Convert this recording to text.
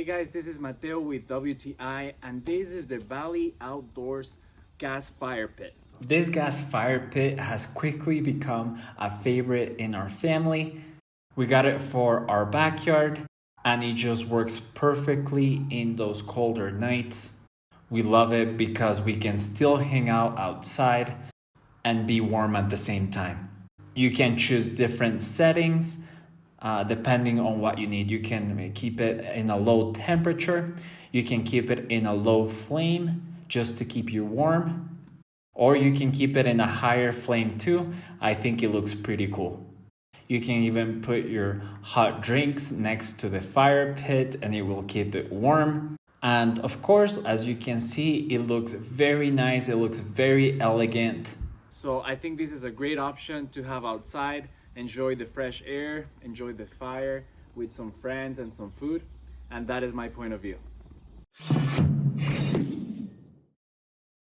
Hey guys, this is Mateo with WTI, and this is the BALI Outdoors Gas Fire Pit. This gas fire pit has quickly become a favorite in our family. We got it for our backyard, and it just works perfectly in those colder nights. We love it because we can still hang out outside and be warm at the same time. You can choose different settings depending on what you need. You can keep it in a low temperature, you can keep it in a low flame just to keep you warm, or you can keep it in a higher flame too. I think it looks pretty cool. You can even put your hot drinks next to the fire pit and it will keep it warm. And of course, as you can see, it looks very nice. It looks very elegant. So I think this is a great option to have outside, enjoy the fresh air, enjoy the fire with some friends and some food. And that is my point of view.